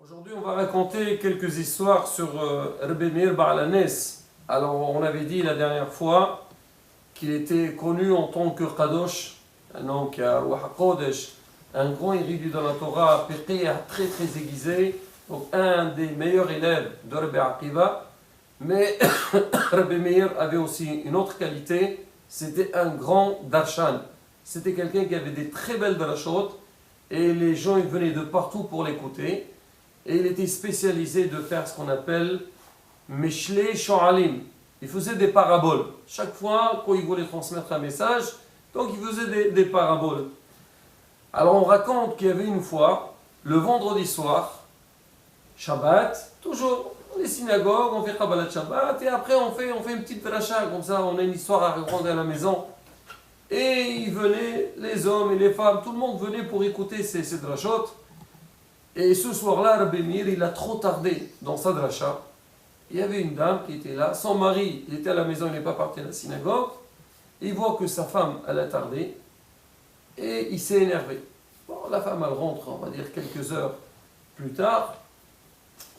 Aujourd'hui, on va raconter quelques histoires sur Rabbi Meir Baal Hanes. Alors, on avait dit la dernière fois qu'il était connu en tant que Kadosh, un homme qui a Ruach HaKodesh, un grand érudit de la Torah, péché très très aiguisé, donc un des meilleurs élèves de Rabbi Akiva. Mais Rabbi Meir avait aussi une autre qualité, c'était un grand darshan. C'était quelqu'un qui avait des très belles drashot et les gens ils venaient de partout pour l'écouter. Et il était spécialisé de faire ce qu'on appelle Meshlei Sho'alim. Il faisait des paraboles. Chaque fois, quand il voulait transmettre un message, donc il faisait des paraboles. Alors on raconte qu'il y avait une fois, le vendredi soir, Shabbat, toujours les synagogues, on fait Kabbalat Shabbat, et après on fait une petite dracha, comme ça on a une histoire à raconter à la maison. Et ils venaient, les hommes et les femmes, tout le monde venait pour écouter ces drachot. Et ce soir-là, Rabbi Meir, il a trop tardé dans sa dracha. Il y avait une dame qui était là, son mari, il était à la maison, il n'est pas parti à la synagogue. Il voit que sa femme, elle a tardé, et il s'est énervé. Bon, la femme, elle rentre, on va dire, quelques heures plus tard,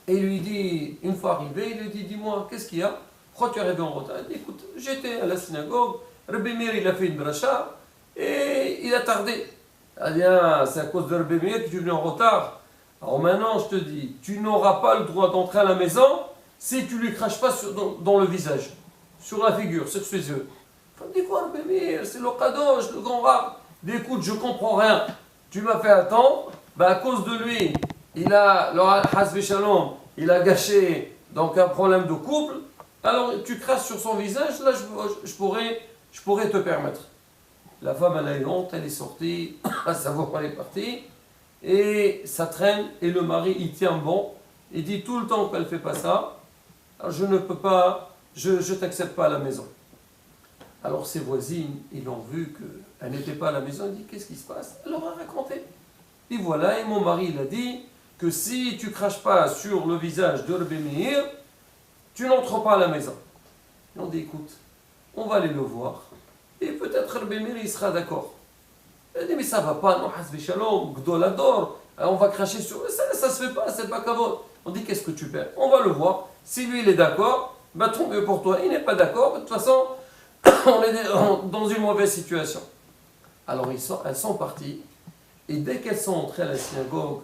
et il lui dit, une fois arrivé, il lui dit, dis-moi, qu'est-ce qu'il y a? Pourquoi tu es arrivé en retard? Il dit, écoute, j'étais à la synagogue, Rabbi Meir, il a fait une dracha, et il a tardé. Elle dit, ah, c'est à cause de Rabbi Meir que tu es venu en retard. Alors maintenant, je te dis, tu n'auras pas le droit d'entrer à la maison si tu ne lui craches pas dans le visage, sur la figure, sur ses yeux. Il dit quoi, Rabbi Meir, c'est le Kadosh, le grand rab. Il dit, écoute, je ne comprends rien. Tu m'as fait attendre, ben à cause de lui, il a, il a gâché donc un problème de couple. Alors tu craches sur son visage, là je pourrais te permettre. La femme, elle a eu honte, elle est sortie, à savoir elle est partie. Et ça traîne, et le mari, il tient bon. Il dit tout le temps qu'elle ne fait pas ça, je ne peux pas, je t'accepte pas à la maison. Alors ses voisines, ils l'ont vu qu'elle n'était pas à la maison, ils disent qu'est-ce qui se passe? Elle leur a raconté. Et voilà, et mon mari, il a dit que si tu craches pas sur le visage de Rabbi Meir, tu n'entres pas à la maison. Ils ont dit écoute, on va aller le voir, et peut-être Rabbi Meir, il sera d'accord. Elle dit, mais ça va pas, non, hasbi shalom, gdolador, on va cracher sur ça se fait pas, c'est pas kavod. On dit, qu'est-ce que tu perds? On va le voir. Si lui, il est d'accord, bah tant mieux pour toi. Il n'est pas d'accord, de toute façon, on est dans une mauvaise situation. Alors, elles sont parties, et dès qu'elles sont entrées à la synagogue,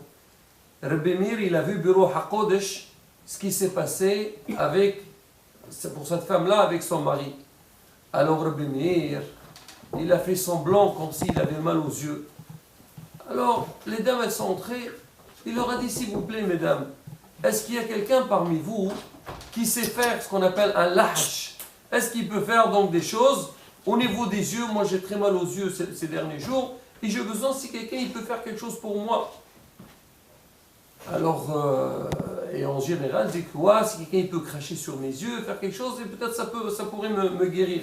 Rabbi Meir, il a vu Bureau HaKodesh, ce qui s'est passé pour cette femme-là, avec son mari. Alors, Rabbi Meir, il a fait semblant comme s'il avait mal aux yeux. Alors, les dames, elles sont entrées. Il leur a dit, s'il vous plaît, mesdames, est-ce qu'il y a quelqu'un parmi vous qui sait faire ce qu'on appelle un lahsh? Est-ce qu'il peut faire donc des choses au niveau des yeux? Moi, j'ai très mal aux yeux ces derniers jours. Et j'ai besoin, si quelqu'un il peut faire quelque chose pour moi. Alors, et en général, je dis que ouais, si quelqu'un il peut cracher sur mes yeux, faire quelque chose, et peut-être ça pourrait me guérir.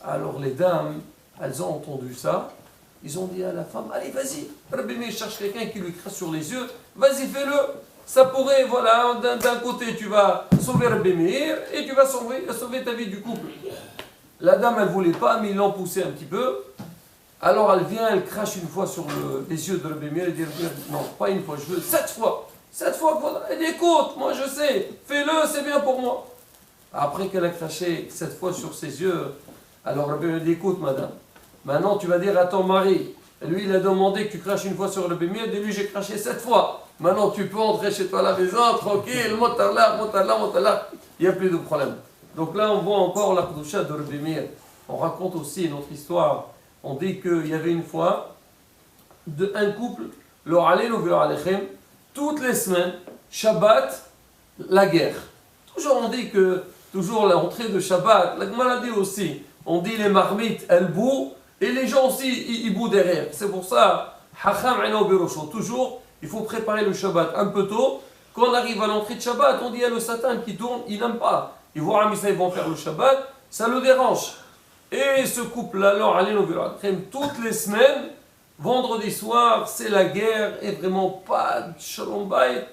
Alors les dames, elles ont entendu ça, ils ont dit à la femme, allez vas-y, Rabbi Meir cherche quelqu'un qui lui crache sur les yeux, vas-y fais-le, ça pourrait, voilà, d'un côté tu vas sauver Rabbi Meir et tu vas sauver ta vie du couple. La dame elle voulait pas, mais ils l'ont poussé un petit peu, alors elle vient, elle crache une fois sur les yeux de Rabbi Meir, elle dit, non, pas une fois, je veux 7 fois, 7 fois, elle dit, écoute, moi je sais, fais-le, c'est bien pour moi. Après qu'elle a craché 7 fois sur ses yeux, alors Rabbi Meir dit, écoute madame, maintenant tu vas dire à ton mari, lui il a demandé que tu craches une fois sur Rabbi Meir, et lui j'ai craché 7 fois. Maintenant tu peux entrer chez toi à la maison, tranquille, montallah, il n'y a plus de problème. Donc là on voit encore la Kedusha de Rabbi Meir. On raconte aussi une autre histoire. On dit qu'il y avait une fois un couple, leur allé alechem, toutes les semaines, Shabbat, la guerre. Toujours on dit que, toujours l'entrée de Shabbat, la maladie aussi. On dit les marmites, elles bouent, et les gens aussi, ils bouent derrière. C'est pour ça, toujours, il faut préparer le Shabbat un peu tôt. Quand on arrive à l'entrée de Shabbat, on dit, il y a le Satan qui tourne, il n'aime pas. Ils voient Amisa, ils vont faire le Shabbat, ça le dérange. Et ce couple-là, toutes les semaines, vendredi soir, c'est la guerre, et vraiment pas de shalom bayit.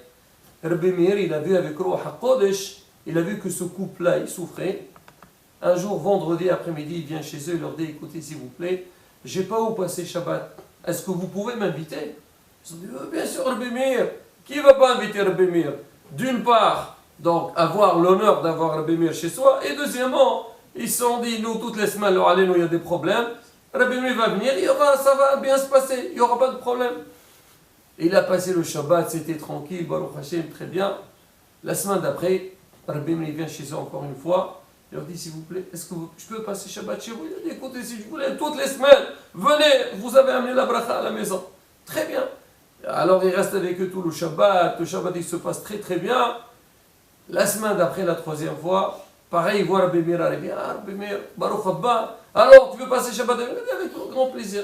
Rabbi Meir, il a vu avec Ruach HaKodesh, il a vu que ce couple-là, il souffrait. Un jour, vendredi après-midi, il vient chez eux, il leur dit, écoutez, s'il vous plaît, j'ai pas où passer Shabbat. Est-ce que vous pouvez m'inviter? Ils ont dit, bien sûr, Rabbi Meir, Qui ne va pas inviter Rabbi Meir? D'une part, donc, avoir l'honneur d'avoir Rabbi Meir chez soi, et deuxièmement, ils se sont dit, nous, toutes les semaines, nous, il y a des problèmes, Rabbi Meir va venir, ça va bien se passer, il n'y aura pas de problème. Il a passé le Shabbat, c'était tranquille, Baruch Hashem, très bien. La semaine d'après, Rabbi Meir vient chez eux encore une fois, il leur dit, s'il vous plaît, est-ce que je peux passer Shabbat chez vous? Il a dit, écoutez, si je voulais, toutes les semaines, venez, vous avez amené la bracha à la maison. Très bien. Alors il reste avec eux tout le Shabbat il se passe très très bien. La semaine d'après, la troisième fois, pareil, il voit Rabbi Meir arriver. Ah, Rabbi Meir, Baruch Haba, alors tu veux passer Shabbat avec grand plaisir.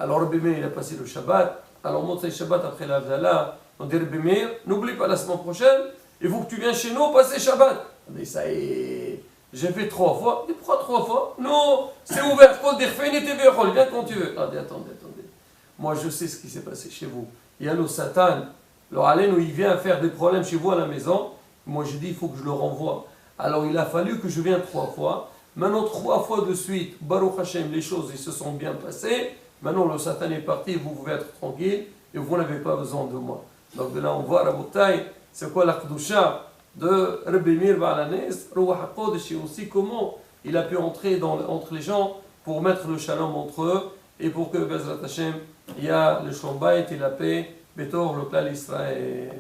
Alors Rabbi Meir, il a passé le Shabbat. Alors monte le Shabbat après la Vdala. On dit Rabbi Meir, n'oublie pas la semaine prochaine, il faut que tu viennes chez nous passer Shabbat. On dit ça y est, j'ai fait 3 fois. Il dit pourquoi 3 fois? Non, c'est ouvert, viens quand tu veux. Attendez. Moi, je sais ce qui s'est passé chez vous. Il y a le Satan. Alors, allez, il vient faire des problèmes chez vous à la maison. Moi, j'ai dit, il faut que je le renvoie. Alors, il a fallu que je vienne 3 fois. Maintenant, 3 fois de suite, Baruch Hashem, les choses, ils se sont bien passées. Maintenant, le Satan est parti, vous pouvez être tranquille et vous n'avez pas besoin de moi. Donc, de là, on voit, Rabotai, c'est quoi la Kedusha de Rabbi Meir Baal HaNes, Ruach HaKodesh, et aussi comment il a pu entrer entre les gens pour mettre le shalom entre eux et pour que, Bezrat Hashem, il y a le Shalom Bayit et la paix, Betor, le clan Israël.